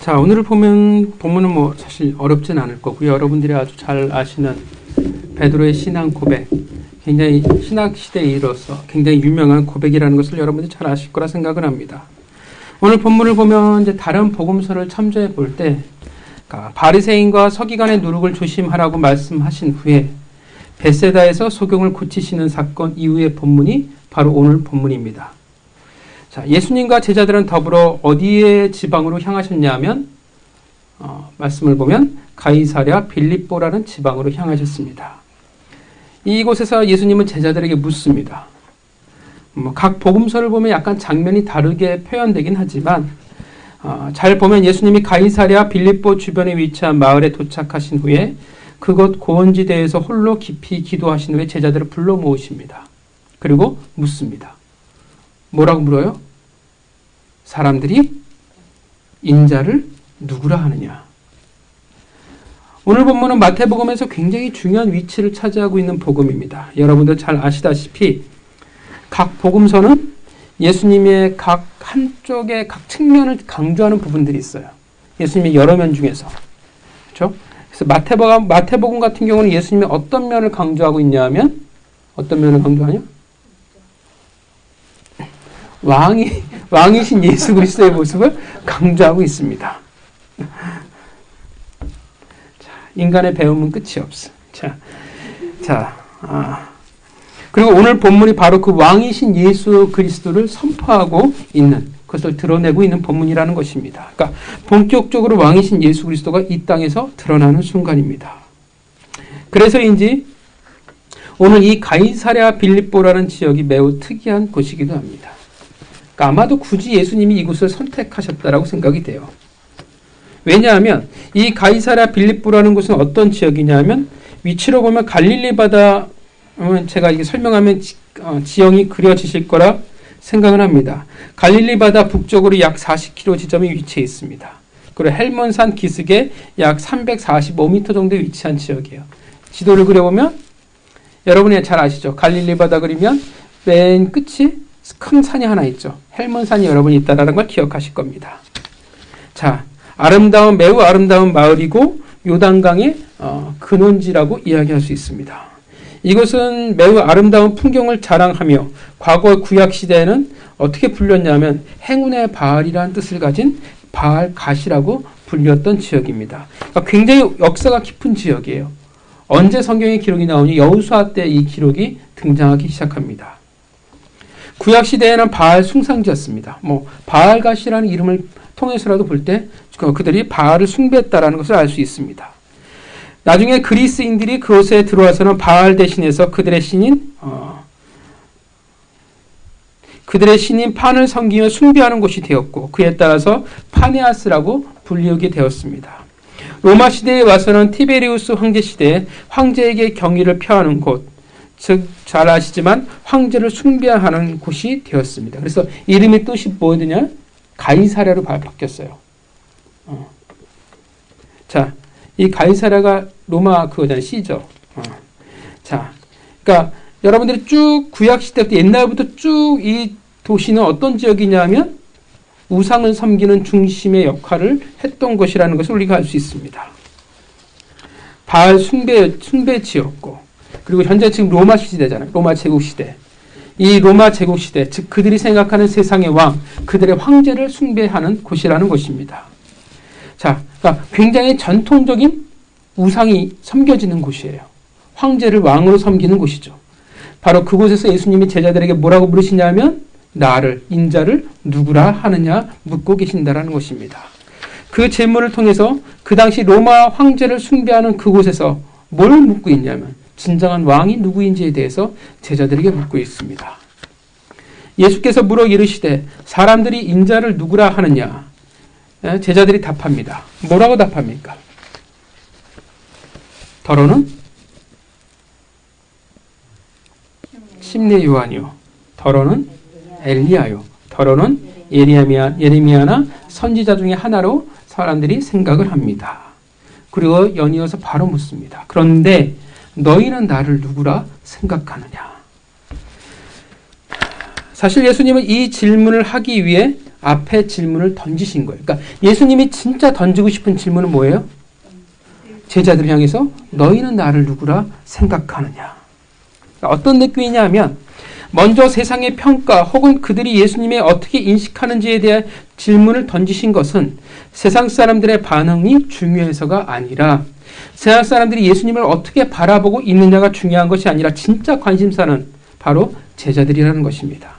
자, 오늘 보면 본문은 뭐 사실 어렵진 않을 거고요. 여러분들이 아주 잘 아시는 베드로의 신앙 고백, 굉장히 신학 시대에 이르러서 굉장히 유명한 고백이라는 것을 여러분들이 잘 아실 거라 생각을 합니다. 오늘 본문을 보면 이제 다른 복음서를 참조해 볼 때 바리새인과 서기관의 누룩을 조심하라고 말씀하신 후에 벳세다에서 소경을 고치시는 사건 이후의 본문이 바로 오늘 본문입니다. 자, 예수님과 제자들은 더불어 어디에 지방으로 향하셨냐 하면 말씀을 보면 가이사랴 빌립보라는 지방으로 향하셨습니다. 이곳에서 예수님은 제자들에게 묻습니다. 각 복음서를 보면 약간 장면이 다르게 표현되긴 하지만 잘 보면 예수님이 가이사랴 빌립보 주변에 위치한 마을에 도착하신 후에 그곳 고원지대에서 홀로 깊이 기도하신 후에 제자들을 불러 모으십니다. 그리고 묻습니다. 뭐라고 물어요? 사람들이 인자를 누구라 하느냐? 오늘 본문은 마태복음에서 굉장히 중요한 위치를 차지하고 있는 복음입니다. 여러분들 잘 아시다시피 각 복음서는 예수님의 각 한쪽의 각 측면을 강조하는 부분들이 있어요. 예수님의 여러 면 중에서. 그렇죠? 그래서 마태복음 같은 경우는 예수님의 어떤 면을 강조하고 있냐 하면 어떤 면을 강조하냐? 왕이신 예수 그리스도의 모습을 강조하고 있습니다. 자, 인간의 배움은 끝이 없어. 그리고 오늘 본문이 바로 그 왕이신 예수 그리스도를 선포하고 있는, 그것을 드러내고 있는 본문이라는 것입니다. 그러니까 본격적으로 왕이신 예수 그리스도가 이 땅에서 드러나는 순간입니다. 그래서인지 오늘 이 가이사랴 빌립보라는 지역이 매우 특이한 곳이기도 합니다. 그러니까 아마도 굳이 예수님이 이곳을 선택하셨다라고 생각이 돼요. 왜냐하면 이 가이사랴 빌립보라는 곳은 어떤 지역이냐면 위치로 보면 갈릴리 바다, 제가 이게 설명하면 지형이 그려지실 거라 생각을 합니다. 갈릴리 바다 북쪽으로 약 40km 지점에 위치해 있습니다. 그리고 헬몬산 기슭에 약 345m 정도에 위치한 지역이에요. 지도를 그려보면 여러분이 잘 아시죠? 갈릴리 바다 그리면 맨 끝이 큰 산이 하나 있죠. 헬몬산이 여러분이 있다는 걸 기억하실 겁니다. 자, 매우 아름다운 마을이고 요단강의 근원지라고 이야기할 수 있습니다. 이것은 매우 아름다운 풍경을 자랑하며 과거 구약시대에는 어떻게 불렸냐면 행운의 바알이라는 뜻을 가진 바알갓이라고 불렸던 지역입니다. 그러니까 굉장히 역사가 깊은 지역이에요. 언제 성경의 기록이 나오니 여호수아 때 이 기록이 등장하기 시작합니다. 구약시대에는 바알 숭상지였습니다. 바알갓이라는 이름을 통해서라도 볼 때 그들이 바알을 숭배했다라는 것을 알 수 있습니다. 나중에 그리스인들이 그곳에 들어와서는 바알 대신해서 그들의 신인 판을 섬기며 숭배하는 곳이 되었고 그에 따라서 파네아스라고 불리우게 되었습니다. 로마 시대에 와서는 티베리우스 황제 시대에 황제에게 경의를 표하는 곳, 즉 잘 아시지만 황제를 숭배하는 곳이 되었습니다. 그래서 이름의 뜻이 뭐였느냐? 가이사랴로 바뀌었어요. 자, 이 가이사랴가 로마 그거잖아요. 시죠. 자, 그러니까 여러분들이 쭉 구약 시대부터 옛날부터 쭉 이 도시는 어떤 지역이냐면 우상을 섬기는 중심의 역할을 했던 것이라는 것을 우리가 알 수 있습니다. 바알 숭배 지였고, 그리고 현재 지금 로마 시대잖아요. 로마 제국 시대. 이 로마 제국 시대, 즉 그들이 생각하는 세상의 왕, 그들의 황제를 숭배하는 곳이라는 것입니다. 자, 그러니까 굉장히 전통적인 우상이 섬겨지는 곳이에요. 황제를 왕으로 섬기는 곳이죠. 바로 그곳에서 예수님이 제자들에게 뭐라고 물으시냐면 나를, 인자를 누구라 하느냐 묻고 계신다라는 것입니다. 그 질문을 통해서 그 당시 로마 황제를 숭배하는 그곳에서 뭘 묻고 있냐면 진정한 왕이 누구인지에 대해서 제자들에게 묻고 있습니다. 예수께서 물어 이르시되 사람들이 인자를 누구라 하느냐? 제자들이 답합니다. 뭐라고 답합니까? 더러는 심내 요한이요. 더러는 엘리야요. 더러는 예레미야나 선지자 중에 하나로 사람들이 생각을 합니다. 그리고 연이어서 바로 묻습니다. 그런데 너희는 나를 누구라 생각하느냐? 사실 예수님은 이 질문을 하기 위해 앞에 질문을 던지신 거예요. 그러니까 예수님이 진짜 던지고 싶은 질문은 뭐예요? 제자들을 향해서 너희는 나를 누구라 생각하느냐. 그러니까 어떤 느낌이냐 하면 먼저 세상의 평가 혹은 그들이 예수님을 어떻게 인식하는지에 대한 질문을 던지신 것은 세상 사람들의 반응이 중요해서가 아니라 세상 사람들이 예수님을 어떻게 바라보고 있느냐가 중요한 것이 아니라 진짜 관심사는 바로 제자들이라는 것입니다.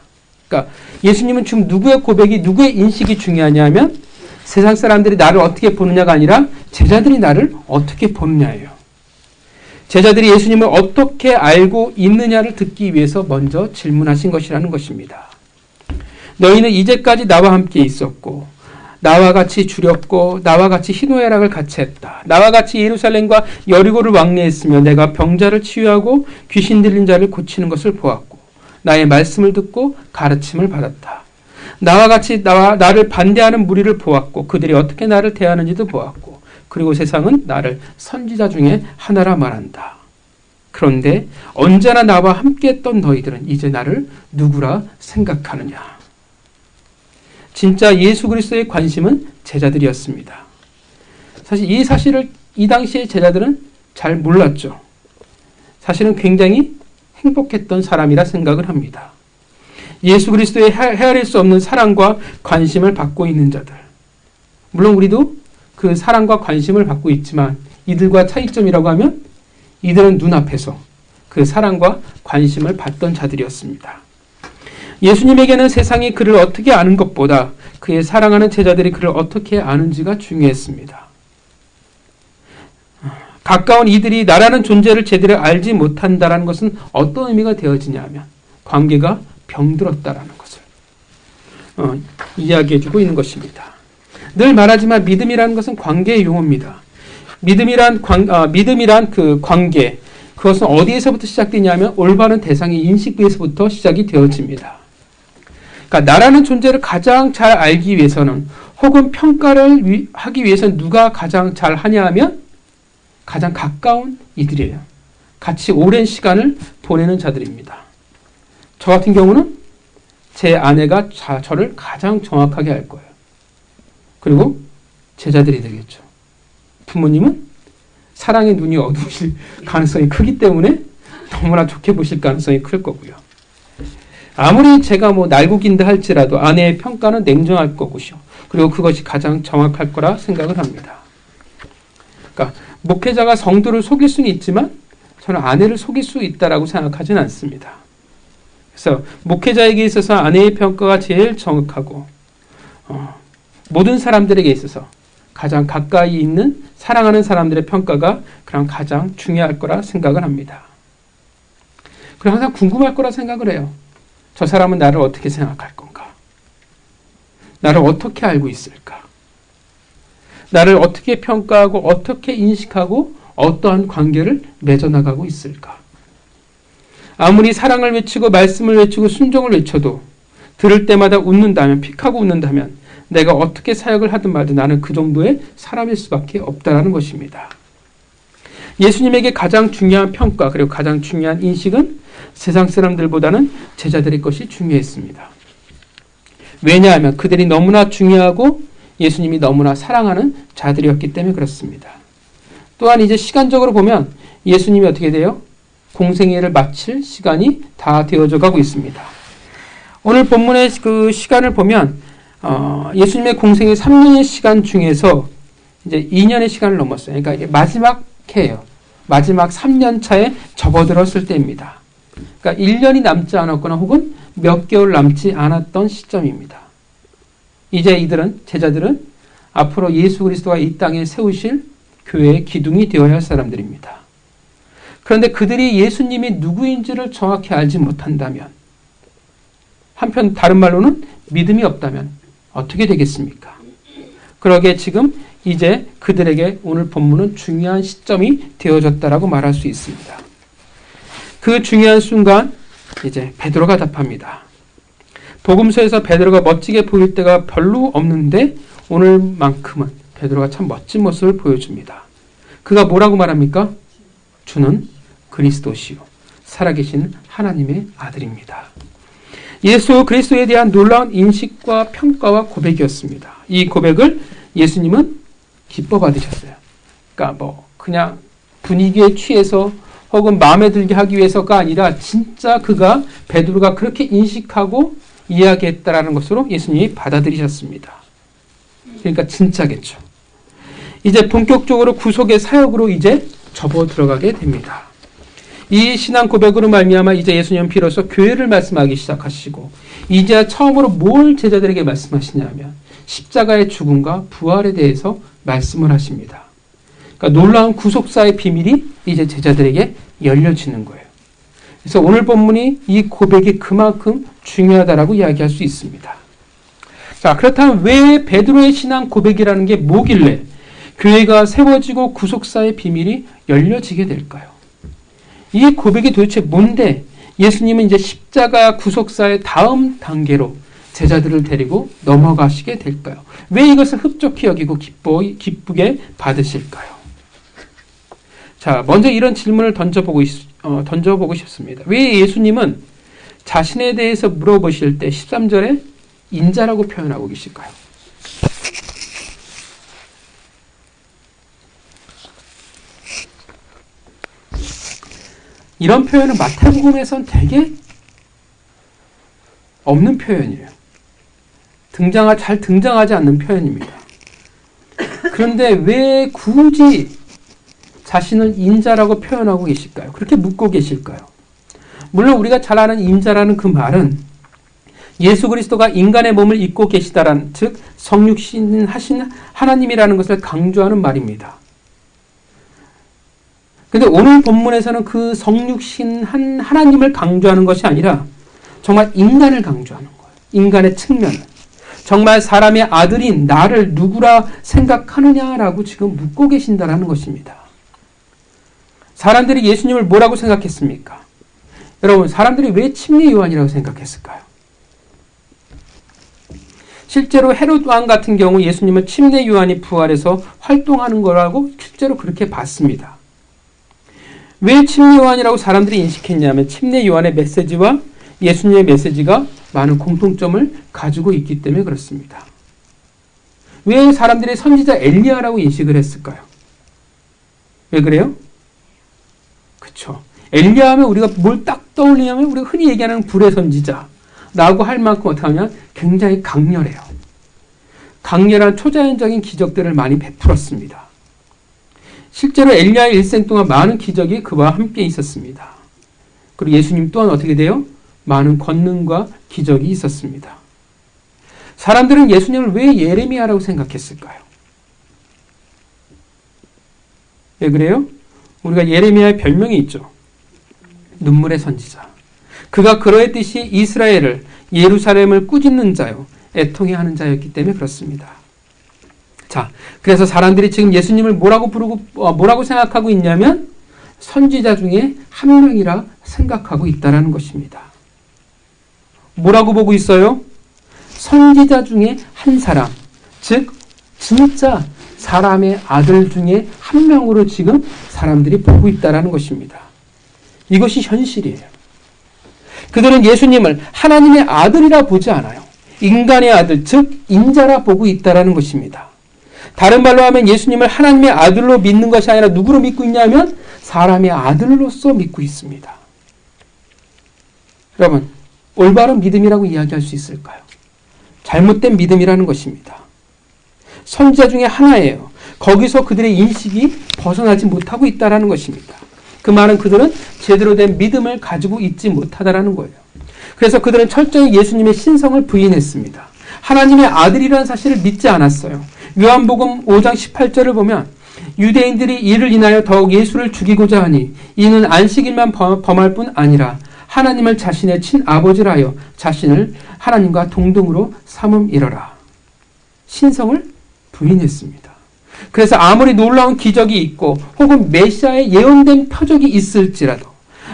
그러니까 예수님은 지금 누구의 고백이 누구의 인식이 중요하냐 하면 세상 사람들이 나를 어떻게 보느냐가 아니라 제자들이 나를 어떻게 보느냐예요. 제자들이 예수님을 어떻게 알고 있느냐를 듣기 위해서 먼저 질문하신 것이라는 것입니다. 너희는 이제까지 나와 함께 있었고 나와 같이 주렸고 나와 같이 희노애락을 같이 했다. 나와 같이 예루살렘과 여리고를 왕래했으며 내가 병자를 치유하고 귀신 들린 자를 고치는 것을 보았고 나의 말씀을 듣고 가르침을 받았다. 나와 같이 나를 반대하는 무리를 보았고 그들이 어떻게 나를 대하는지도 보았고 그리고 세상은 나를 선지자 중에 하나라 말한다. 그런데 언제나 나와 함께 했던 너희들은 이제 나를 누구라 생각하느냐. 진짜 예수 그리스도의 관심은 제자들이었습니다. 사실 이 사실을 이 당시의 제자들은 잘 몰랐죠. 사실은 굉장히 행복했던 사람이라 생각을 합니다. 예수 그리스도의 헤아릴 수 없는 사랑과 관심을 받고 있는 자들. 물론 우리도 그 사랑과 관심을 받고 있지만 이들과 차이점이라고 하면 이들은 눈앞에서 그 사랑과 관심을 받던 자들이었습니다. 예수님에게는 세상이 그를 어떻게 아는 것보다 그의 사랑하는 제자들이 그를 어떻게 아는지가 중요했습니다. 가까운 이들이 나라는 존재를 제대로 알지 못한다는 것은 어떤 의미가 되어지냐 하면 관계가 병들었다라는 것을 이야기해주고 있는 것입니다. 늘 말하지만 믿음이라는 것은 관계의 용어입니다. 믿음이란 그 관계, 그것은 어디에서부터 시작되냐면 올바른 대상의 인식에서부터 시작이 되어집니다. 그러니까 나라는 존재를 가장 잘 알기 위해서는 혹은 평가를 하기 위해서는 누가 가장 잘 하냐 하면 가장 가까운 이들이에요. 같이 오랜 시간을 보내는 자들입니다. 저 같은 경우는 제 아내가 저를 가장 정확하게 알 거예요. 그리고 제자들이 되겠죠. 부모님은 사랑의 눈이 어두우실 가능성이 크기 때문에 너무나 좋게 보실 가능성이 클 거고요. 아무리 제가 날국인다 할지라도 아내의 평가는 냉정할 거고요. 그리고 그것이 가장 정확할 거라 생각을 합니다. 그러니까 목회자가 성도를 속일 수는 있지만 저는 아내를 속일 수 있다라고 생각하지는 않습니다. 그래서 목회자에게 있어서 아내의 평가가 제일 정확하고 모든 사람들에게 있어서 가장 가까이 있는 사랑하는 사람들의 평가가 그럼 가장 중요할 거라 생각을 합니다. 그리고 항상 궁금할 거라 생각을 해요. 저 사람은 나를 어떻게 생각할 건가? 나를 어떻게 알고 있을까? 나를 어떻게 평가하고 어떻게 인식하고 어떠한 관계를 맺어나가고 있을까? 아무리 사랑을 외치고 말씀을 외치고 순종을 외쳐도 들을 때마다 웃는다면 픽하고 웃는다면 내가 어떻게 사역을 하든 말든 나는 그 정도의 사람일 수밖에 없다라는 것입니다. 예수님에게 가장 중요한 평가 그리고 가장 중요한 인식은 세상 사람들보다는 제자들의 것이 중요했습니다. 왜냐하면 그들이 너무나 중요하고 예수님이 너무나 사랑하는 자들이었기 때문에 그렇습니다. 또한 이제 시간적으로 보면 예수님이 어떻게 돼요? 공생애를 마칠 시간이 다 되어져 가고 있습니다. 오늘 본문의 그 시간을 보면 예수님의 공생애 3년의 시간 중에서 이제 2년의 시간을 넘었어요. 그러니까 마지막 해예요. 마지막 3년 차에 접어들었을 때입니다. 그러니까 1년이 남지 않았거나 혹은 몇 개월 남지 않았던 시점입니다. 이제 제자들은 앞으로 예수 그리스도가 이 땅에 세우실 교회의 기둥이 되어야 할 사람들입니다. 그런데 그들이 예수님이 누구인지를 정확히 알지 못한다면, 한편 다른 말로는 믿음이 없다면 어떻게 되겠습니까? 그러게 지금 이제 그들에게 오늘 본문은 중요한 시점이 되어졌다라고 말할 수 있습니다. 그 중요한 순간 이제 베드로가 답합니다. 복음서에서 베드로가 멋지게 보일 때가 별로 없는데 오늘만큼은 베드로가 참 멋진 모습을 보여줍니다. 그가 뭐라고 말합니까? 주는 그리스도시요 살아계신 하나님의 아들입니다. 예수 그리스도에 대한 놀라운 인식과 평가와 고백이었습니다. 이 고백을 예수님은 기뻐 받으셨어요. 그러니까 그냥 분위기에 취해서 혹은 마음에 들게 하기 위해서가 아니라 진짜 그가 베드로가 그렇게 인식하고 이야기했다라는 것으로 예수님이 받아들이셨습니다. 그러니까 진짜겠죠. 이제 본격적으로 구속의 사역으로 이제 접어 들어가게 됩니다. 이 신앙 고백으로 말미암아 이제 예수님은 비로소 교회를 말씀하기 시작하시고 이제 처음으로 뭘 제자들에게 말씀하시냐면 십자가의 죽음과 부활에 대해서 말씀을 하십니다. 그러니까 놀라운 구속사의 비밀이 이제 제자들에게 열려지는 거예요. 그래서 오늘 본문이 이 고백이 그만큼 중요하다라고 이야기할 수 있습니다. 자, 그렇다면 왜 베드로의 신앙 고백이라는 게 뭐길래 교회가 세워지고 구속사의 비밀이 열려지게 될까요? 이 고백이 도대체 뭔데 예수님은 이제 십자가 구속사의 다음 단계로 제자들을 데리고 넘어가시게 될까요? 왜 이것을 흡족히 여기고 기쁘게 받으실까요? 자, 먼저 이런 질문을 던져보고 싶습니다. 왜 예수님은 자신에 대해서 물어보실 때 13절에 인자라고 표현하고 계실까요? 이런 표현은 마태복음에선 되게 없는 표현이에요. 잘 등장하지 않는 표현입니다. 그런데 왜 굳이 자신을 인자라고 표현하고 계실까요? 그렇게 묻고 계실까요? 물론 우리가 잘 아는 인자라는 그 말은 예수 그리스도가 인간의 몸을 입고 계시다란, 즉 성육신하신 하나님이라는 것을 강조하는 말입니다. 근데 오늘 본문에서는 그 성육신한 하나님을 강조하는 것이 아니라 정말 인간을 강조하는 거예요. 인간의 측면을. 정말 사람의 아들인 나를 누구라 생각하느냐라고 지금 묻고 계신다라는 것입니다. 사람들이 예수님을 뭐라고 생각했습니까? 여러분, 사람들이 왜 침례 요한이라고 생각했을까요? 실제로 헤롯 왕 같은 경우 예수님은 침례 요한이 부활해서 활동하는 거라고 실제로 그렇게 봤습니다. 왜 침례 요한이라고 사람들이 인식했냐면 침례 요한의 메시지와 예수님의 메시지가 많은 공통점을 가지고 있기 때문에 그렇습니다. 왜 사람들이 선지자 엘리야라고 인식을 했을까요? 왜 그래요? 그렇죠. 엘리야 하면 우리가 뭘 딱 떠올리냐면 우리가 흔히 얘기하는 불의 선지자라고 할 만큼 어떻게 하면 굉장히 강렬해요. 강렬한 초자연적인 기적들을 많이 베풀었습니다. 실제로 엘리야의 일생 동안 많은 기적이 그와 함께 있었습니다. 그리고 예수님 또한 어떻게 돼요? 많은 권능과 기적이 있었습니다. 사람들은 예수님을 왜 예레미야라고 생각했을까요? 왜 그래요? 우리가 예레미야의 별명이 있죠. 눈물의 선지자. 그가 그러했듯이 이스라엘을, 예루살렘을 꾸짖는 자요, 애통해하는 자였기 때문에 그렇습니다. 자, 그래서 사람들이 지금 예수님을 뭐라고 생각하고 있냐면 선지자 중에 한 명이라 생각하고 있다라는 것입니다. 뭐라고 보고 있어요? 선지자 중에 한 사람, 즉 진짜 사람의 아들 중에 한 명으로 지금 사람들이 보고 있다라는 것입니다. 이것이 현실이에요. 그들은 예수님을 하나님의 아들이라 보지 않아요. 인간의 아들, 즉 인자라 보고 있다라는 것입니다. 다른 말로 하면 예수님을 하나님의 아들로 믿는 것이 아니라 누구로 믿고 있냐면 사람의 아들로서 믿고 있습니다. 여러분, 올바른 믿음이라고 이야기할 수 있을까요? 잘못된 믿음이라는 것입니다. 선지자 중에 하나예요. 거기서 그들의 인식이 벗어나지 못하고 있다는 것입니다. 그 말은 그들은 제대로 된 믿음을 가지고 있지 못하다라는 거예요. 그래서 그들은 철저히 예수님의 신성을 부인했습니다. 하나님의 아들이라는 사실을 믿지 않았어요. 요한복음 5장 18절을 보면 유대인들이 이를 인하여 더욱 예수를 죽이고자 하니 이는 안식일만 범할 뿐 아니라 하나님을 자신의 친아버지라 하여 자신을 하나님과 동등으로 삼음이러라. 신성을 부인했습니다. 그래서 아무리 놀라운 기적이 있고 혹은 메시아의 예언된 표적이 있을지라도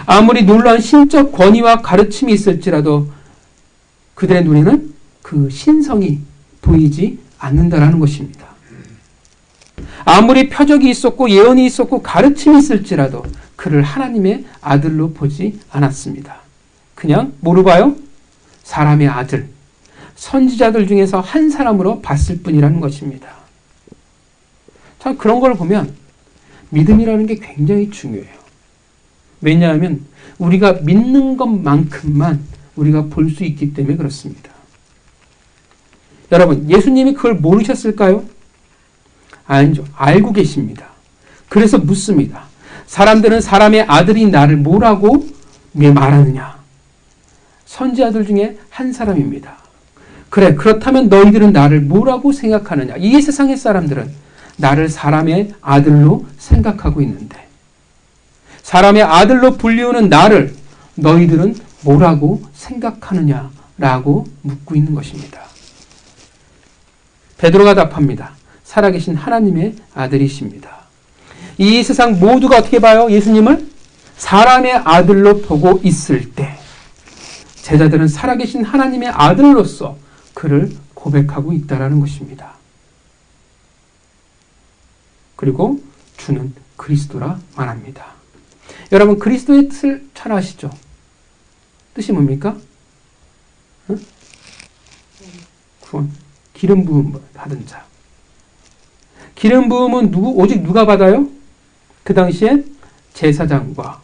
아무리 놀라운 신적 권위와 가르침이 있을지라도 그들의 눈에는 그 신성이 보이지 않는다라는 것입니다. 아무리 표적이 있었고 예언이 있었고 가르침이 있을지라도 그를 하나님의 아들로 보지 않았습니다. 그냥 뭐로 봐요? 사람의 아들, 선지자들 중에서 한 사람으로 봤을 뿐이라는 것입니다. 참 그런 걸 보면 믿음이라는 게 굉장히 중요해요. 왜냐하면 우리가 믿는 것만큼만 우리가 볼 수 있기 때문에 그렇습니다. 여러분, 예수님이 그걸 모르셨을까요? 아니죠. 알고 계십니다. 그래서 묻습니다. 사람들은 사람의 아들이 나를 뭐라고 말하느냐? 선지자들 중에 한 사람입니다. 그래, 그렇다면 너희들은 나를 뭐라고 생각하느냐? 이 세상의 사람들은 나를 사람의 아들로 생각하고 있는데 사람의 아들로 불리우는 나를 너희들은 뭐라고 생각하느냐라고 묻고 있는 것입니다. 베드로가 답합니다. 살아계신 하나님의 아들이십니다. 이 세상 모두가 어떻게 봐요? 예수님을 사람의 아들로 보고 있을 때 제자들은 살아계신 하나님의 아들로서 그를 고백하고 있다는 것입니다. 그리고 주는 그리스도라 말합니다. 여러분, 그리스도의 뜻을 잘 아시죠? 뜻이 뭡니까? 응? 구원. 기름 부음 받은 자. 기름 부음은 오직 누가 받아요? 그 당시에 제사장과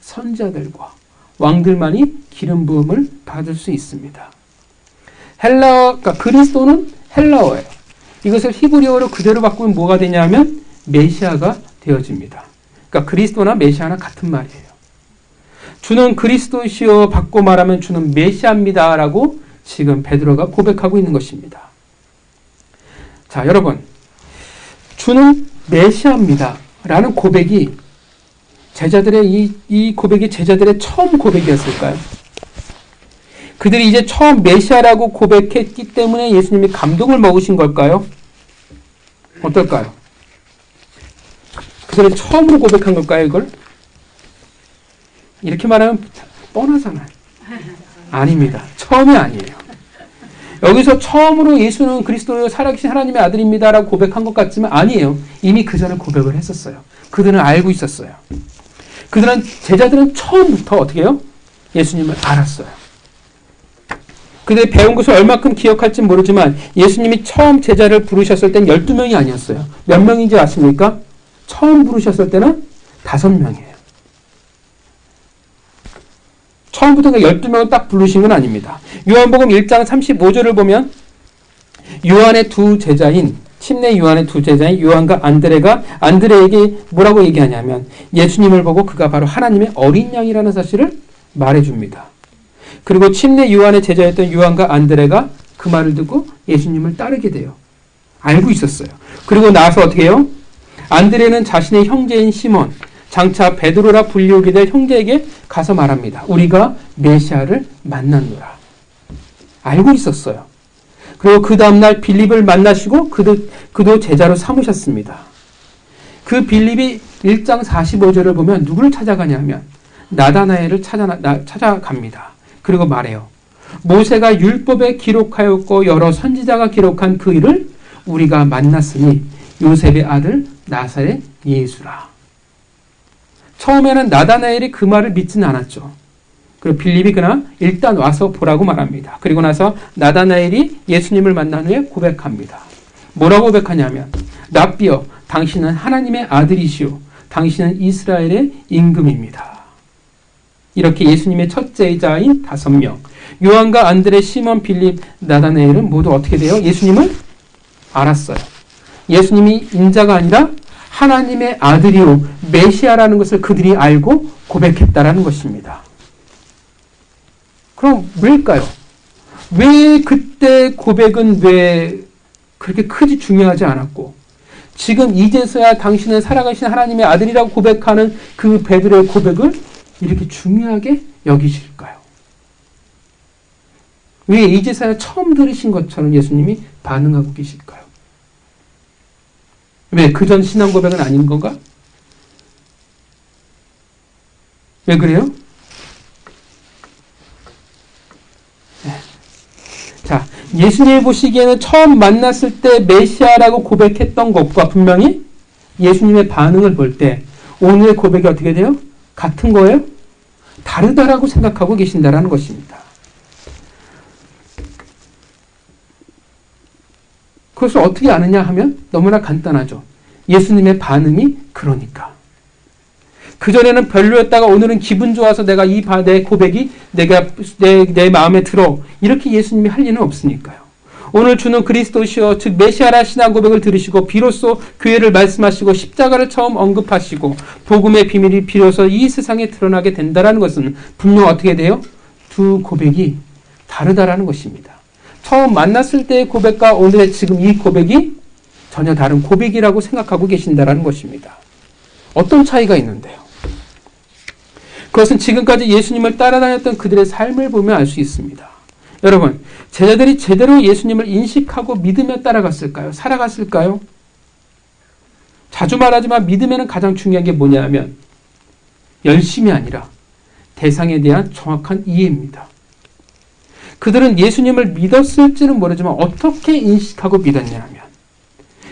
선지자들과 왕들만이 기름 부음을 받을 수 있습니다. 그러니까 그리스도는 헬라어예요. 이것을 히브리어로 그대로 바꾸면 뭐가 되냐면 메시아가 되어집니다. 그러니까 그리스도나 메시아나 같은 말이에요. 주는 그리스도시여 바꿔 말하면 주는 메시아입니다라고 지금 베드로가 고백하고 있는 것입니다. 자, 여러분, 주는 메시아입니다라는 고백이 제자들의 이 고백이 제자들의 처음 고백이었을까요? 그들이 이제 처음 메시아라고 고백했기 때문에 예수님이 감동을 먹으신 걸까요? 어떨까요? 그들은 처음으로 고백한 걸까요, 이걸? 이렇게 말하면 뻔하잖아요. 아닙니다. 처음이 아니에요. 여기서 처음으로 예수는 그리스도요 살아계신 하나님의 아들입니다라고 고백한 것 같지만 아니에요. 이미 그 전에 고백을 했었어요. 그들은 알고 있었어요. 제자들은 처음부터 어떻게 해요? 예수님을 알았어요. 그들이 배운 것을 얼마큼 기억할지 모르지만 예수님이 처음 제자를 부르셨을 땐 12명이 아니었어요. 몇 명인지 아십니까? 처음 부르셨을 때는 5명이에요. 처음부터 12명을 딱 부르신 건 아닙니다. 요한복음 1장 35절을 보면 요한의 두 제자인 침례 요한의 두 제자인 요한과 안드레가 안드레에게 뭐라고 얘기하냐면 예수님을 보고 그가 바로 하나님의 어린 양이라는 사실을 말해줍니다. 그리고 침례 요한의 제자였던 요한과 안드레가 그 말을 듣고 예수님을 따르게 돼요. 알고 있었어요. 그리고 나서 어떻게 해요? 안드레는 자신의 형제인 시몬, 장차 베드로라 불리우게 될 형제에게 가서 말합니다. 우리가 메시아를 만났노라. 알고 있었어요. 그리고 그 다음날 빌립을 만나시고 그도 제자로 삼으셨습니다. 그 빌립이 1장 45절을 보면 누구를 찾아가냐면 나다나엘을 찾아갑니다. 그리고 말해요. 모세가 율법에 기록하였고 여러 선지자가 기록한 그 일을 우리가 만났으니 요셉의 아들 나사렛 예수라. 처음에는 나다나엘이 그 말을 믿지는 않았죠. 그리고 빌립이 그러나 일단 와서 보라고 말합니다. 그리고 나서 나다나엘이 예수님을 만난 후에 고백합니다. 뭐라고 고백하냐면 랍비여 당신은 하나님의 아들이시오. 당신은 이스라엘의 임금입니다. 이렇게 예수님의 첫째자인 5명 요한과 안드레, 시몬, 빌립, 나다나엘은 모두 어떻게 돼요? 예수님을 알았어요. 예수님이 인자가 아니라 하나님의 아들이요 메시아라는 것을 그들이 알고 고백했다라는 것입니다. 그럼 왜일까요? 왜 그때 고백은 왜 그렇게 크지 중요하지 않았고 지금 이제서야 당신은 살아가신 하나님의 아들이라고 고백하는 그 베드로의 고백을 이렇게 중요하게 여기실까요? 왜 이제서야 처음 들으신 것처럼 예수님이 반응하고 계실까요? 왜 그전 신앙 고백은 아닌 건가? 왜 그래요? 네. 자, 예수님을 보시기에는 처음 만났을 때 메시아라고 고백했던 것과 분명히 예수님의 반응을 볼 때 오늘의 고백이 어떻게 돼요? 같은 거예요? 다르다라고 생각하고 계신다라는 것입니다. 그것을 어떻게 아느냐 하면 너무나 간단하죠. 예수님의 반응이 그러니까. 그전에는 별로였다가 오늘은 기분 좋아서 내가 내 고백이 내 마음에 들어. 이렇게 예수님이 할 리는 없으니까요. 오늘 주는 그리스도시여 즉 메시아라 신앙 고백을 들으시고 비로소 교회를 말씀하시고 십자가를 처음 언급하시고 복음의 비밀이 비로소 이 세상에 드러나게 된다는 것은 분명 어떻게 돼요? 두 고백이 다르다라는 것입니다. 처음 만났을 때의 고백과 오늘의 지금 이 고백이 전혀 다른 고백이라고 생각하고 계신다라는 것입니다. 어떤 차이가 있는데요? 그것은 지금까지 예수님을 따라다녔던 그들의 삶을 보면 알 수 있습니다. 여러분, 제자들이 제대로 예수님을 인식하고 믿으며 따라갔을까요? 살아갔을까요? 자주 말하지만 믿음에는 가장 중요한 게 뭐냐면 열심이 아니라 대상에 대한 정확한 이해입니다. 그들은 예수님을 믿었을지는 모르지만 어떻게 인식하고 믿었냐 하면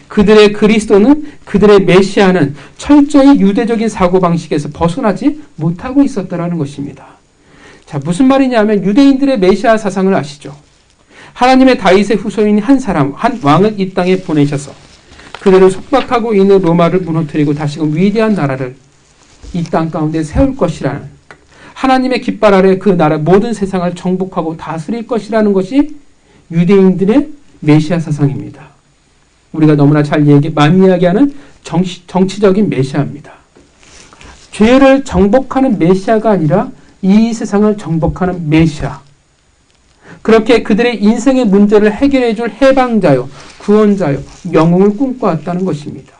그들의 그리스도는, 그들의 메시아는 철저히 유대적인 사고방식에서 벗어나지 못하고 있었다는 것입니다. 자, 무슨 말이냐면 유대인들의 메시아 사상을 아시죠? 하나님의 다윗의 후손인 한 왕을 이 땅에 보내셔서 그들을 속박하고 있는 로마를 무너뜨리고 다시금 위대한 나라를 이 땅 가운데 세울 것이라는, 하나님의 깃발 아래 그 나라 모든 세상을 정복하고 다스릴 것이라는 것이 유대인들의 메시아 사상입니다. 우리가 너무나 많이 이야기하는 정치적인 메시아입니다. 죄를 정복하는 메시아가 아니라 이 세상을 정복하는 메시아. 그렇게 그들의 인생의 문제를 해결해 줄 해방자요, 구원자요, 영웅을 꿈꿔왔다는 것입니다.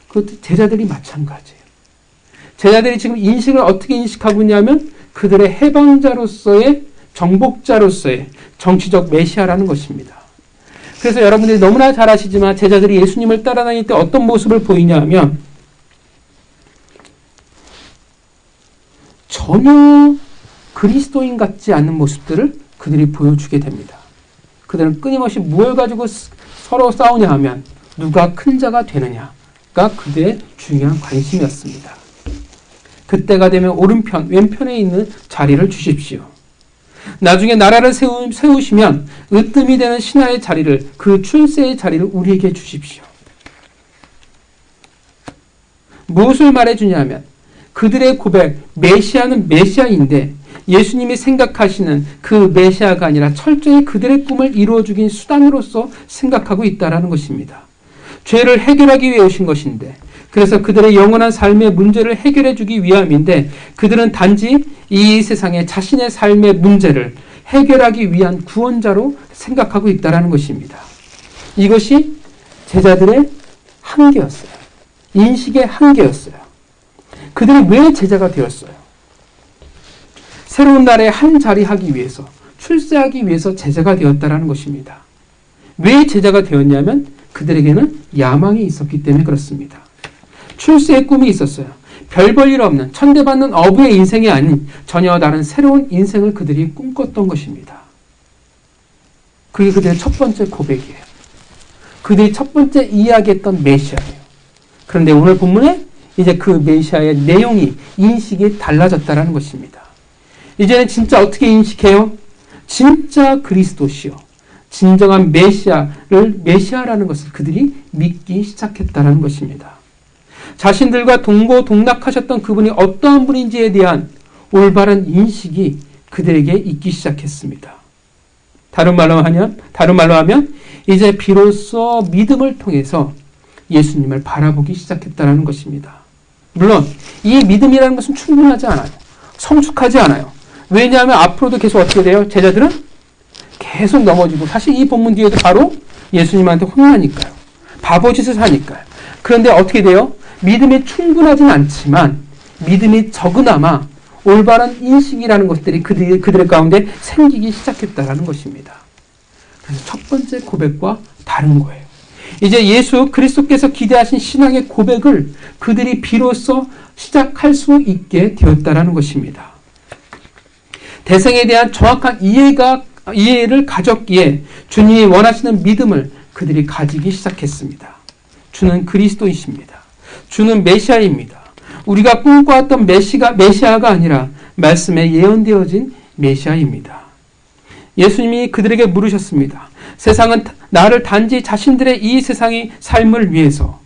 그것도 제자들이 마찬가지예요. 제자들이 지금 인식을 어떻게 인식하고 있냐면 그들의 해방자로서의, 정복자로서의 정치적 메시아라는 것입니다. 그래서 여러분들이 너무나 잘 아시지만 제자들이 예수님을 따라다닐 때 어떤 모습을 보이냐 하면 전혀 그리스도인 같지 않는 모습들을 그들이 보여주게 됩니다. 그들은 끊임없이 무엇을 가지고 서로 싸우냐 하면 누가 큰 자가 되느냐가 그들의 중요한 관심이었습니다. 그때가 되면 오른편, 왼편에 있는 자리를 주십시오. 나중에 나라를 세우시면 으뜸이 되는 신하의 자리를, 그 출세의 자리를 우리에게 주십시오. 무엇을 말해주냐면 그들의 고백, 메시아는 메시아인데 예수님이 생각하시는 그 메시아가 아니라 철저히 그들의 꿈을 이루어주긴 수단으로서 생각하고 있다는 것입니다. 죄를 해결하기 위해 오신 것인데, 그래서 그들의 영원한 삶의 문제를 해결해 주기 위함인데 그들은 단지 이 세상에 자신의 삶의 문제를 해결하기 위한 구원자로 생각하고 있다는 것입니다. 이것이 제자들의 한계였어요. 인식의 한계였어요. 그들이 왜 제자가 되었어요? 새로운 나라에 한 자리 하기 위해서, 출세하기 위해서 제자가 되었다는 것입니다. 왜 제자가 되었냐면 그들에게는 야망이 있었기 때문에 그렇습니다. 출세의 꿈이 있었어요. 별 볼 일 없는 천대받는 어부의 인생이 아닌 전혀 다른 새로운 인생을 그들이 꿈꿨던 것입니다. 그게 그들의 첫 번째 고백이에요. 그들이 첫 번째 이야기했던 메시아예요. 그런데 오늘 본문에 이제 그 메시아의 내용이, 인식이 달라졌다는 것입니다. 이제는 진짜 어떻게 인식해요? 진짜 그리스도시요, 진정한 메시아라는 것을 그들이 믿기 시작했다는 것입니다. 자신들과 동고동락하셨던 그분이 어떠한 분인지에 대한 올바른 인식이 그들에게 있기 시작했습니다. 다른 말로 하면 이제 비로소 믿음을 통해서 예수님을 바라보기 시작했다는 것입니다. 물론 이 믿음이라는 것은 충분하지 않아요. 성숙하지 않아요. 왜냐하면 앞으로도 계속 어떻게 돼요? 제자들은 계속 넘어지고, 사실 이 본문 뒤에도 바로 예수님한테 혼나니까요. 바보짓을 하니까요. 그런데 어떻게 돼요? 믿음이 충분하진 않지만 믿음이 적으나마 올바른 인식이라는 것들이 그들의 가운데 생기기 시작했다는 것입니다. 그래서 첫 번째 고백과 다른 거예요. 이제 예수 그리스도께서 기대하신 신앙의 고백을 그들이 비로소 시작할 수 있게 되었다는 것입니다. 대상에 대한 정확한 이해를 가졌기에 주님이 원하시는 믿음을 그들이 가지기 시작했습니다. 주는 그리스도이십니다. 주는 메시아입니다. 우리가 꿈꿔왔던 메시아가 아니라 말씀에 예언되어진 메시아입니다. 예수님이 그들에게 물으셨습니다. 세상은 나를 단지 자신들의 이 세상의 삶을 위해서,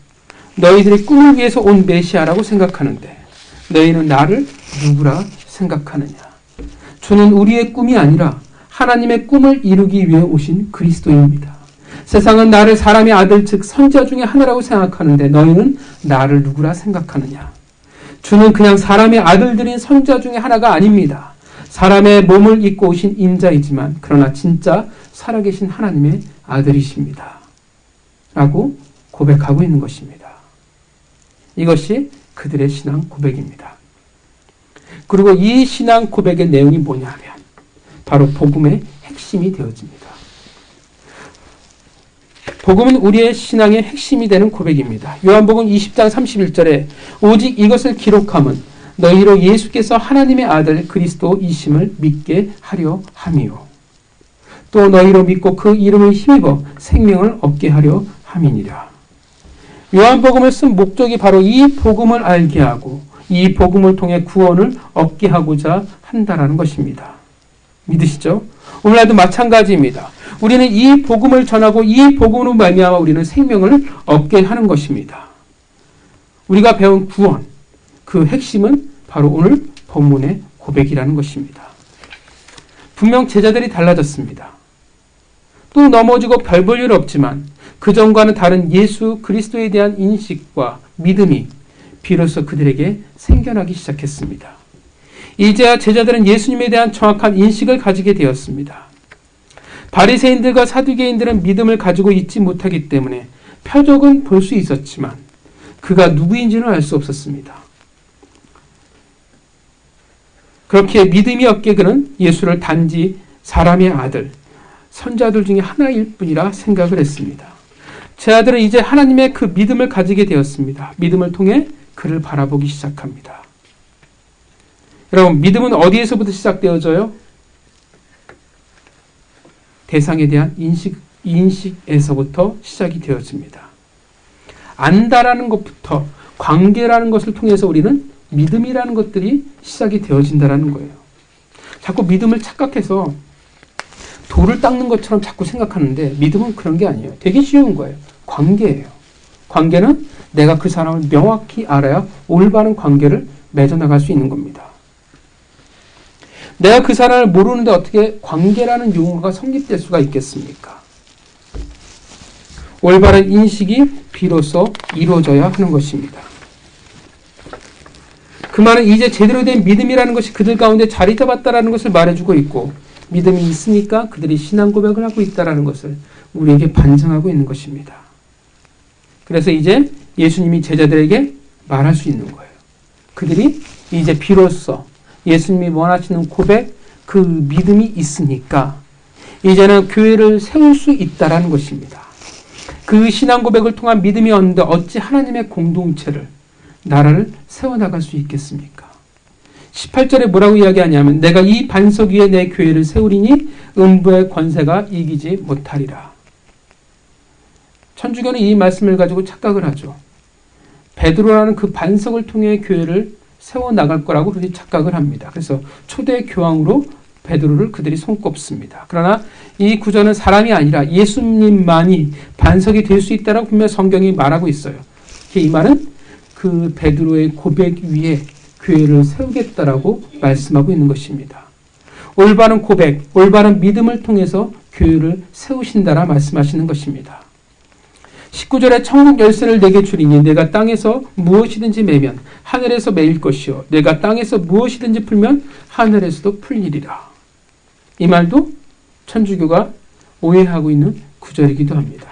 너희들의 꿈을 위해서 온 메시아라고 생각하는데 너희는 나를 누구라 생각하느냐? 주는 우리의 꿈이 아니라 하나님의 꿈을 이루기 위해 오신 그리스도입니다. 세상은 나를 사람의 아들 즉 선지자 중에 하나라고 생각하는데 너희는 나를 누구라 생각하느냐? 주는 그냥 사람의 아들들인 선지자 중에 하나가 아닙니다. 사람의 몸을 입고 오신 인자이지만 그러나 진짜 살아계신 하나님의 아들이십니다. 라고 고백하고 있는 것입니다. 이것이 그들의 신앙 고백입니다. 그리고 이 신앙 고백의 내용이 뭐냐 하면 바로 복음의 핵심이 되어집니다. 복음은 우리의 신앙의 핵심이 되는 고백입니다. 요한복음 20장 31절에 오직 이것을 기록함은 너희로 예수께서 하나님의 아들 그리스도이심을 믿게 하려 함이요. 또 너희로 믿고 그 이름을 힘입어 생명을 얻게 하려 함이니라. 요한복음을 쓴 목적이 바로 이 복음을 알게 하고 이 복음을 통해 구원을 얻게 하고자 한다라는 것입니다. 믿으시죠? 오늘날도 마찬가지입니다. 우리는 이 복음을 전하고 이 복음으로 말미암아 우리는 생명을 얻게 하는 것입니다. 우리가 배운 구원, 그 핵심은 바로 오늘 본문의 고백이라는 것입니다. 분명 제자들이 달라졌습니다. 또 넘어지고 별 볼 일 없지만 그전과는 다른 예수 그리스도에 대한 인식과 믿음이 비로소 그들에게 생겨나기 시작했습니다. 이제야 제자들은 예수님에 대한 정확한 인식을 가지게 되었습니다. 바리새인들과 사두개인들은 믿음을 가지고 있지 못하기 때문에 표적은 볼 수 있었지만 그가 누구인지는 알 수 없었습니다. 그렇게 믿음이 없게 그는 예수를 단지 사람의 아들, 선자들 중에 하나일 뿐이라 생각을 했습니다. 제 아들은 이제 하나님의 그 믿음을 가지게 되었습니다. 믿음을 통해 그를 바라보기 시작합니다. 여러분, 믿음은 어디에서부터 시작되어져요? 대상에 대한 인식에서부터 시작이 되어집니다. 안다라는 것부터 관계라는 것을 통해서 우리는 믿음이라는 것들이 시작이 되어진다는 거예요. 자꾸 믿음을 착각해서 돌을 닦는 것처럼 자꾸 생각하는데 믿음은 그런 게 아니에요. 되게 쉬운 거예요. 관계예요. 관계는 내가 그 사람을 명확히 알아야 올바른 관계를 맺어나갈 수 있는 겁니다. 내가 그 사람을 모르는데 어떻게 관계라는 용어가 성립될 수가 있겠습니까? 올바른 인식이 비로소 이루어져야 하는 것입니다. 그 말은 이제 제대로 된 믿음이라는 것이 그들 가운데 자리 잡았다라는 것을 말해주고 있고 믿음이 있으니까 그들이 신앙 고백을 하고 있다라는 것을 우리에게 반증하고 있는 것입니다. 그래서 이제 예수님이 제자들에게 말할 수 있는 거예요. 그들이 이제 비로소 예수님이 원하시는 고백, 그 믿음이 있으니까 이제는 교회를 세울 수 있다라는 것입니다. 그 신앙 고백을 통한 믿음이 없는데 어찌 하나님의 공동체를, 나라를 세워나갈 수 있겠습니까? 18절에 뭐라고 이야기하냐면 내가 이 반석 위에 내 교회를 세우리니 음부의 권세가 이기지 못하리라. 천주교는 이 말씀을 가지고 착각을 하죠. 베드로라는 그 반석을 통해 교회를 세워나갈 거라고 그들이 착각을 합니다. 그래서 초대 교황으로 베드로를 그들이 손꼽습니다. 그러나 이 구절은 사람이 아니라 예수님만이 반석이 될 수 있다라고 분명 성경이 말하고 있어요. 이 말은 그 베드로의 고백 위에 교회를 세우겠다라고 말씀하고 있는 것입니다. 올바른 고백, 올바른 믿음을 통해서 교회를 세우신다라 말씀하시는 것입니다. 19절에 천국 열쇠를 내게 주리니 내가 땅에서 무엇이든지 매면 하늘에서 매일 것이요 내가 땅에서 무엇이든지 풀면 하늘에서도 풀리리라. 이 말도 천주교가 오해하고 있는 구절이기도 합니다.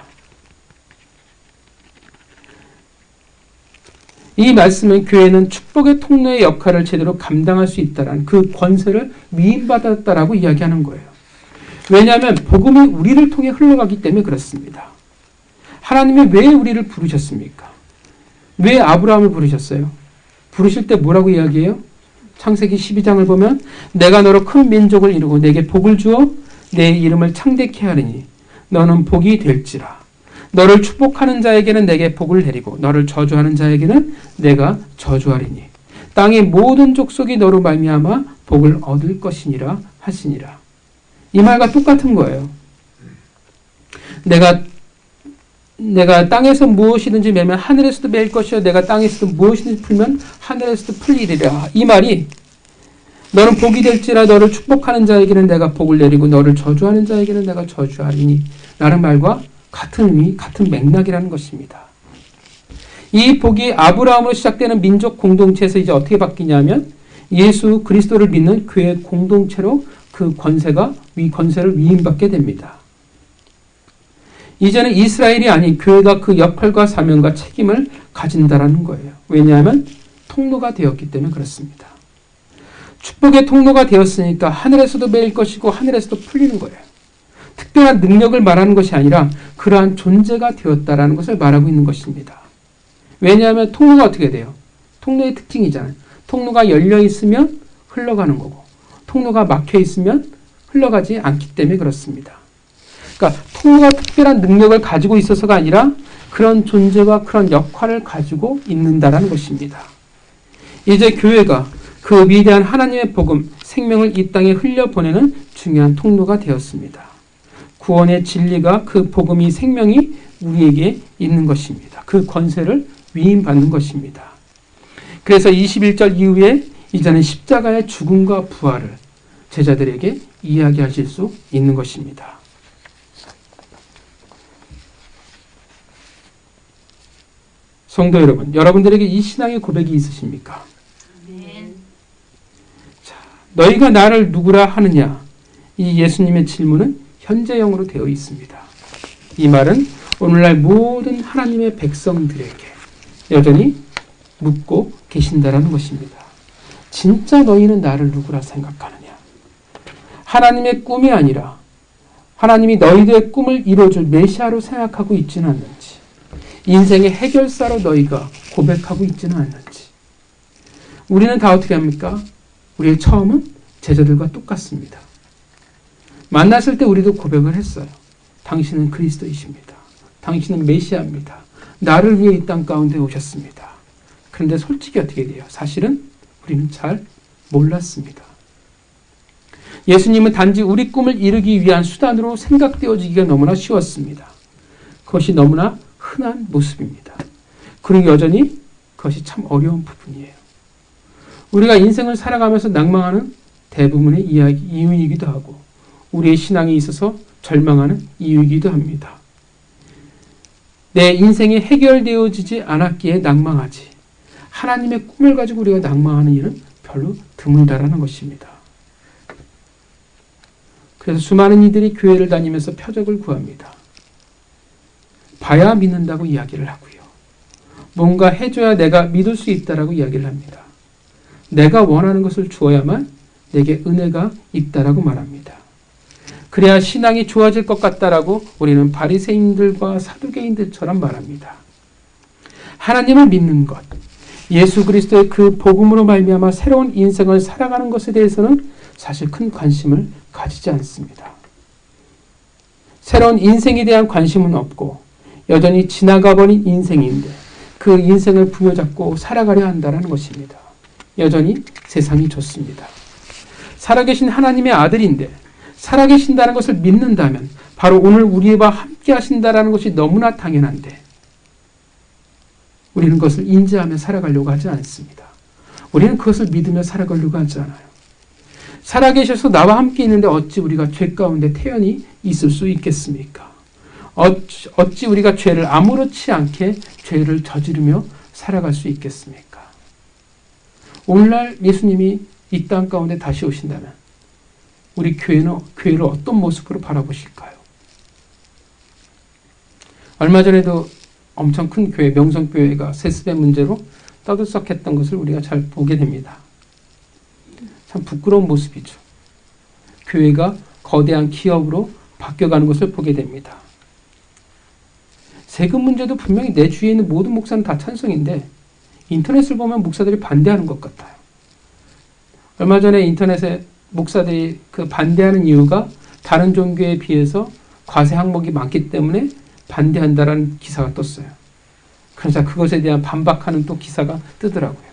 이 말씀은 교회는 축복의 통로의 역할을 제대로 감당할 수 있다는 그 권세를 위임받았다라고 이야기하는 거예요. 왜냐하면 복음이 우리를 통해 흘러가기 때문에 그렇습니다. 하나님이 왜 우리를 부르셨습니까? 왜 아브라함을 부르셨어요? 부르실 때 뭐라고 이야기해요? 창세기 12장을 보면 내가 너로 큰 민족을 이루고 내게 복을 주어 내 이름을 창대케 하리니 너는 복이 될지라. 너를 축복하는 자에게는 내게 복을 내리고 너를 저주하는 자에게는 내가 저주하리니 땅의 모든 족속이 너로 말미암아 복을 얻을 것이니라 하시니라. 이 말과 똑같은 거예요. 내가 땅에서 무엇이든지 매면 하늘에서도 매일 것이요 내가 땅에서도 무엇이든지 풀면 하늘에서도 풀리리라. 이 말이 너는 복이 될지라 너를 축복하는 자에게는 내가 복을 내리고 너를 저주하는 자에게는 내가 저주하리니 라는 말과 같은 의미, 같은 맥락이라는 것입니다. 이 복이 아브라함으로 시작되는 민족 공동체에서 이제 어떻게 바뀌냐면 예수 그리스도를 믿는 교회 공동체로 그 권세를 위임받게 됩니다. 이제는 이스라엘이 아닌 교회가 그 역할과 사명과 책임을 가진다라는 거예요. 왜냐하면 통로가 되었기 때문에 그렇습니다. 축복의 통로가 되었으니까 하늘에서도 매일 것이고 하늘에서도 풀리는 거예요. 특별한 능력을 말하는 것이 아니라 그러한 존재가 되었다라는 것을 말하고 있는 것입니다. 왜냐하면 통로가 어떻게 돼요? 통로의 특징이잖아요. 통로가 열려 있으면 흘러가는 거고 통로가 막혀 있으면 흘러가지 않기 때문에 그렇습니다. 그러니까 통로가 특별한 능력을 가지고 있어서가 아니라 그런 존재와 그런 역할을 가지고 있는다라는 것입니다. 이제 교회가 그 위대한 하나님의 복음, 생명을 이 땅에 흘려보내는 중요한 통로가 되었습니다. 구원의 진리가 그 복음이 생명이 우리에게 있는 것입니다. 그 권세를 위임받는 것입니다. 그래서 21절 이후에 이제는 십자가의 죽음과 부활을 제자들에게 이야기하실 수 있는 것입니다. 성도 여러분, 여러분들에게 이 신앙의 고백이 있으십니까? 자, 너희가 나를 누구라 하느냐? 이 예수님의 질문은 현재형으로 되어 있습니다. 이 말은 오늘날 모든 하나님의 백성들에게 여전히 묻고 계신다라는 것입니다. 진짜 너희는 나를 누구라 생각하느냐? 하나님의 꿈이 아니라 하나님이 너희들의 꿈을 이루어줄 메시아로 생각하고 있지는 않는지, 인생의 해결사로 너희가 고백하고 있지는 않는지. 우리는 다 어떻게 합니까? 우리의 처음은 제자들과 똑같습니다. 만났을 때 우리도 고백을 했어요. 당신은 그리스도이십니다. 당신은 메시아입니다. 나를 위해 이 땅 가운데 오셨습니다. 그런데 솔직히 어떻게 돼요? 사실은 우리는 잘 몰랐습니다. 예수님은 단지 우리 꿈을 이루기 위한 수단으로 생각되어지기가 너무나 쉬웠습니다. 그것이 너무나 흔한 모습입니다. 그리고 여전히 그것이 참 어려운 부분이에요. 우리가 인생을 살아가면서 낭망하는 대부분의 이유이기도 하고 우리의 신앙에 있어서 절망하는 이유이기도 합니다. 내 인생이 해결되어지지 않았기에 낭망하지 하나님의 꿈을 가지고 우리가 낭망하는 일은 별로 드물다라는 것입니다. 그래서 수많은 이들이 교회를 다니면서 표적을 구합니다. 봐야 믿는다고 이야기를 하고요. 뭔가 해줘야 내가 믿을 수 있다라고 이야기를 합니다. 내가 원하는 것을 주어야만 내게 은혜가 있다라고 말합니다. 그래야 신앙이 좋아질 것 같다라고 우리는 바리새인들과 사두개인들처럼 말합니다. 하나님을 믿는 것, 예수 그리스도의 그 복음으로 말미암아 새로운 인생을 살아가는 것에 대해서는 사실 큰 관심을 가지지 않습니다. 새로운 인생에 대한 관심은 없고 여전히 지나가버린 인생인데 그 인생을 부여잡고 살아가려 한다는 것입니다. 여전히 세상이 좋습니다. 살아계신 하나님의 아들인데 살아계신다는 것을 믿는다면 바로 오늘 우리와 함께 하신다는 것이 너무나 당연한데 우리는 그것을 인지하며 살아가려고 하지 않습니다. 우리는 그것을 믿으며 살아가려고 하지 않아요. 살아계셔서 나와 함께 있는데 어찌 우리가 죄 가운데 태연히 있을 수 있겠습니까? 어찌 우리가 죄를 아무렇지 않게 죄를 저지르며 살아갈 수 있겠습니까? 오늘날 예수님이 이 땅 가운데 다시 오신다면 우리 교회를 어떤 모습으로 바라보실까요? 얼마 전에도 엄청 큰 교회, 명성교회가 세습의 문제로 떠들썩했던 것을 우리가 잘 보게 됩니다. 참 부끄러운 모습이죠. 교회가 거대한 기업으로 바뀌어가는 것을 보게 됩니다. 세금 문제도 분명히 내 주위에 있는 모든 목사는 다 찬성인데 인터넷을 보면 목사들이 반대하는 것 같아요. 얼마 전에 인터넷에 목사들이 그 반대하는 이유가 다른 종교에 비해서 과세 항목이 많기 때문에 반대한다라는 기사가 떴어요. 그래서 그것에 대한 반박하는 또 기사가 뜨더라고요.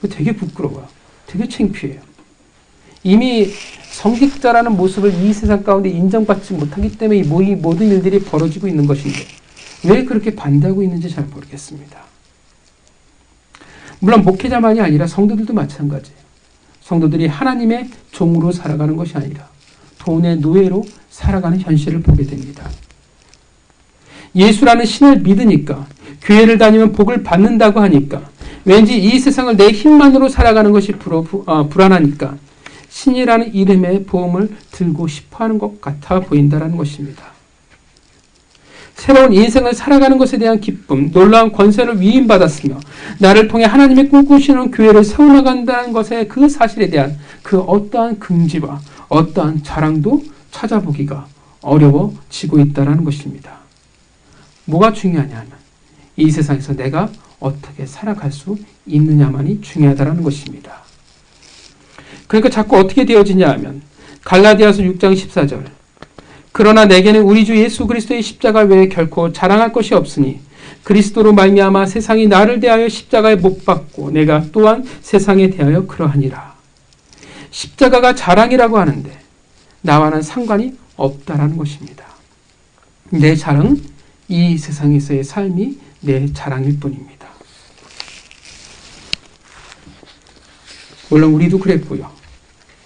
되게 부끄러워요. 되게 창피해요. 이미 성직자라는 모습을 이 세상 가운데 인정받지 못하기 때문에 이 모든 일들이 벌어지고 있는 것인데 왜 그렇게 반대하고 있는지 잘 모르겠습니다. 물론 목회자만이 아니라 성도들도 마찬가지예요. 성도들이 하나님의 종으로 살아가는 것이 아니라 돈의 노예로 살아가는 현실을 보게 됩니다. 예수라는 신을 믿으니까, 교회를 다니면 복을 받는다고 하니까, 왠지 이 세상을 내 힘만으로 살아가는 것이 불안하니까 신이라는 이름의 보험을 들고 싶어하는 것 같아 보인다는 것입니다. 새로운 인생을 살아가는 것에 대한 기쁨, 놀라운 권세를 위임받았으며 나를 통해 하나님의 꿈꾸시는 교회를 세워나간다는 것의 그 사실에 대한 그 어떠한 긍지와 어떠한 자랑도 찾아보기가 어려워지고 있다는 것입니다. 뭐가 중요하냐면 이 세상에서 내가 어떻게 살아갈 수 있느냐만이 중요하다는 것입니다. 그러니까 자꾸 어떻게 되어지냐 하면 갈라디아서 6장 14절 그러나 내게는 우리 주 예수 그리스도의 십자가 외에 결코 자랑할 것이 없으니 그리스도로 말미암아 세상이 나를 대하여 십자가에 못 박고 내가 또한 세상에 대하여 그러하니라. 십자가가 자랑이라고 하는데 나와는 상관이 없다라는 것입니다. 내 자랑은 이 세상에서의 삶이 내 자랑일 뿐입니다. 물론 우리도 그랬고요.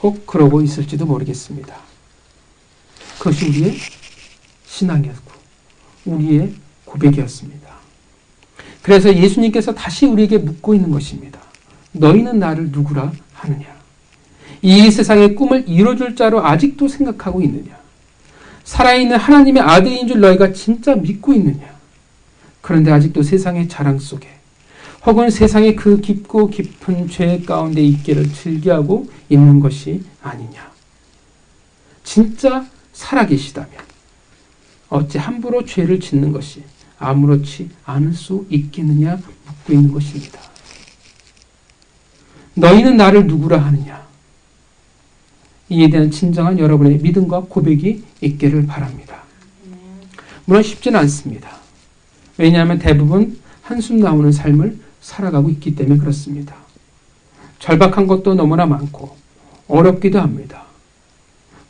혹 그러고 있을지도 모르겠습니다. 그것이 우리의 신앙이었고 우리의 고백이었습니다. 그래서 예수님께서 다시 우리에게 묻고 있는 것입니다. 너희는 나를 누구라 하느냐? 이 세상의 꿈을 이뤄줄 자로 아직도 생각하고 있느냐? 살아있는 하나님의 아들인 줄 너희가 진짜 믿고 있느냐? 그런데 아직도 세상의 자랑 속에 혹은 세상의 그 깊고 깊은 죄 가운데 있기를 즐겨하고 있는 것이 아니냐? 진짜 살아계시다면 어찌 함부로 죄를 짓는 것이 아무렇지 않을 수 있겠느냐 묻고 있는 것입니다. 너희는 나를 누구라 하느냐? 이에 대한 진정한 여러분의 믿음과 고백이 있기를 바랍니다. 물론 쉽지는 않습니다. 왜냐하면 대부분 한숨 나오는 삶을 살아가고 있기 때문에 그렇습니다. 절박한 것도 너무나 많고 어렵기도 합니다.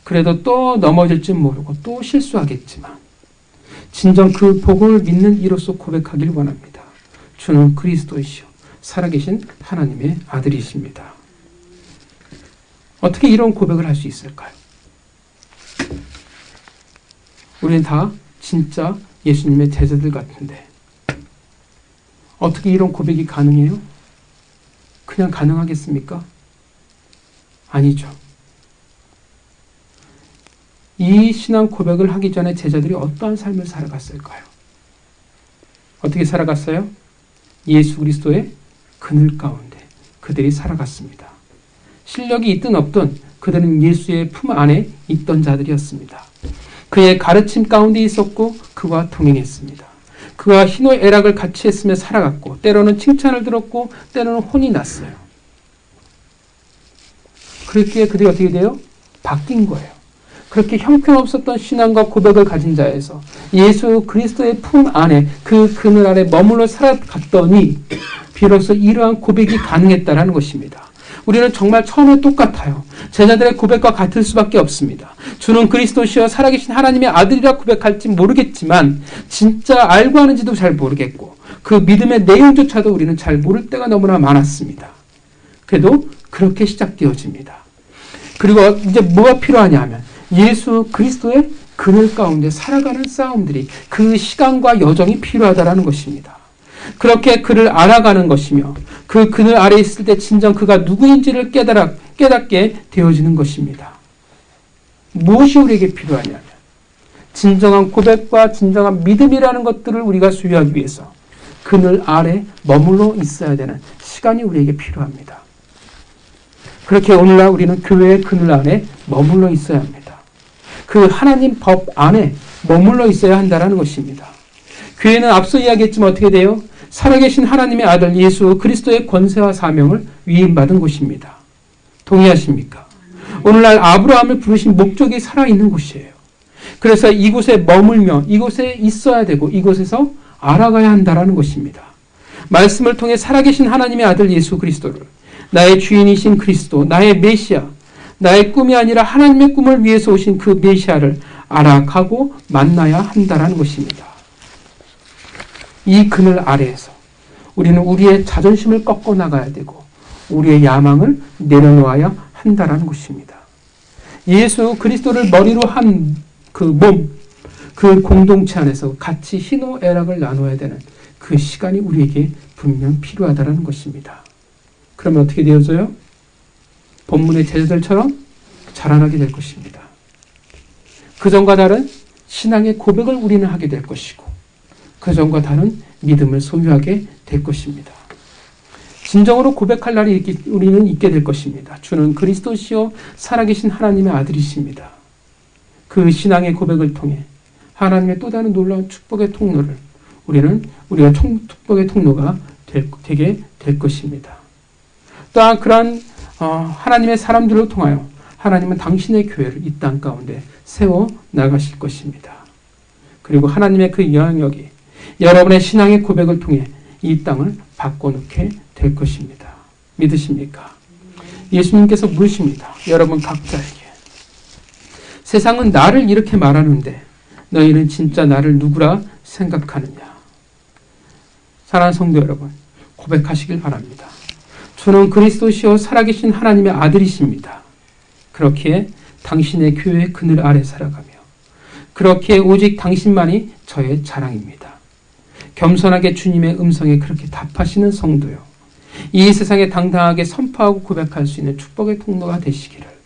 그래도 또 넘어질지 모르고 또 실수하겠지만 진정 그 복음을 믿는 이로써 고백하기를 원합니다. 주는 그리스도이시오 살아계신 하나님의 아들이십니다. 어떻게 이런 고백을 할 수 있을까요? 우리는 다 진짜 예수님의 제자들 같은데 어떻게 이런 고백이 가능해요? 그냥 가능하겠습니까? 아니죠. 이 신앙 고백을 하기 전에 제자들이 어떠한 삶을 살아갔을까요? 어떻게 살아갔어요? 예수 그리스도의 그늘 가운데 그들이 살아갔습니다. 실력이 있든 없든 그들은 예수의 품 안에 있던 자들이었습니다. 그의 가르침 가운데 있었고 그와 동행했습니다. 그와 희노애락을 같이 했으며 살아갔고 때로는 칭찬을 들었고 때로는 혼이 났어요. 그렇게 그들이 어떻게 돼요? 바뀐 거예요. 그렇게 형편없었던 신앙과 고백을 가진 자에서 예수 그리스도의 품 안에 그 그늘 아래 머물러 살아갔더니 비로소 이러한 고백이 가능했다는 것입니다. 우리는 정말 처음에 똑같아요. 제자들의 고백과 같을 수밖에 없습니다. 주는 그리스도시여 살아계신 하나님의 아들이라 고백할지 모르겠지만 진짜 알고 하는지도 잘 모르겠고 그 믿음의 내용조차도 우리는 잘 모를 때가 너무나 많았습니다. 그래도 그렇게 시작되어집니다. 그리고 이제 뭐가 필요하냐 하면 예수 그리스도의 그늘 가운데 살아가는 싸움들이 그 시간과 여정이 필요하다는 것입니다. 그렇게 그를 알아가는 것이며 그 그늘 아래 있을 때 진정 그가 누구인지를 깨닫게 되어지는 것입니다. 무엇이 우리에게 필요하냐면 진정한 고백과 진정한 믿음이라는 것들을 우리가 소유하기 위해서 그늘 아래 머물러 있어야 되는 시간이 우리에게 필요합니다. 그렇게 오늘날 우리는 교회의 그늘 안에 머물러 있어야 합니다. 그 하나님 법 안에 머물러 있어야 한다는 것입니다. 교회는 앞서 이야기했지만 어떻게 돼요? 살아계신 하나님의 아들 예수 그리스도의 권세와 사명을 위임받은 곳입니다. 동의하십니까? 오늘날 아브라함을 부르신 목적이 살아있는 곳이에요. 그래서 이곳에 머물며 이곳에 있어야 되고 이곳에서 알아가야 한다는 것입니다. 말씀을 통해 살아계신 하나님의 아들 예수 그리스도를 나의 주인이신 그리스도, 나의 메시아, 나의 꿈이 아니라 하나님의 꿈을 위해서 오신 그 메시아를 알아가고 만나야 한다라는 것입니다. 이 그늘 아래에서 우리는 우리의 자존심을 꺾어 나가야 되고 우리의 야망을 내려놓아야 한다라는 것입니다. 예수 그리스도를 머리로 한 그 몸, 그 공동체 안에서 같이 희노애락을 나눠야 되는 그 시간이 우리에게 분명 필요하다는 것입니다. 그러면 어떻게 되어져요? 본문의 제자들처럼 자라나게 될 것입니다. 그전과 다른 신앙의 고백을 우리는 하게 될 것이고 그전과 다른 믿음을 소유하게 될 것입니다. 진정으로 고백할 날이 우리는 있게 될 것입니다. 주는 그리스도시요 살아계신 하나님의 아들이십니다. 그 신앙의 고백을 통해 하나님의 또 다른 놀라운 축복의 통로를 우리가 축복의 통로가 되게 될 것입니다. 또한 그러한 하나님의 사람들을 통하여 하나님은 당신의 교회를 이 땅 가운데 세워 나가실 것입니다. 그리고 하나님의 그 영역이 여러분의 신앙의 고백을 통해 이 땅을 바꿔놓게 될 것입니다. 믿으십니까? 예수님께서 물으십니다. 여러분 각자에게. 세상은 나를 이렇게 말하는데 너희는 진짜 나를 누구라 생각하느냐? 사랑하는 성도 여러분, 고백하시길 바랍니다. 주는 그리스도시요 살아계신 하나님의 아들이십니다. 그렇기에 당신의 교회의 그늘 아래 살아가며 그렇기에 오직 당신만이 저의 자랑입니다. 겸손하게 주님의 음성에 그렇게 답하시는 성도요. 이 세상에 당당하게 선포하고 고백할 수 있는 축복의 통로가 되시기를.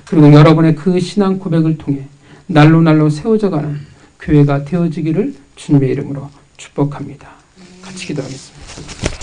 그리고 여러분의 그 신앙 고백을 통해 날로 세워져가는 교회가 되어지기를 주님의 이름으로 축복합니다. 같이 기도하겠습니다.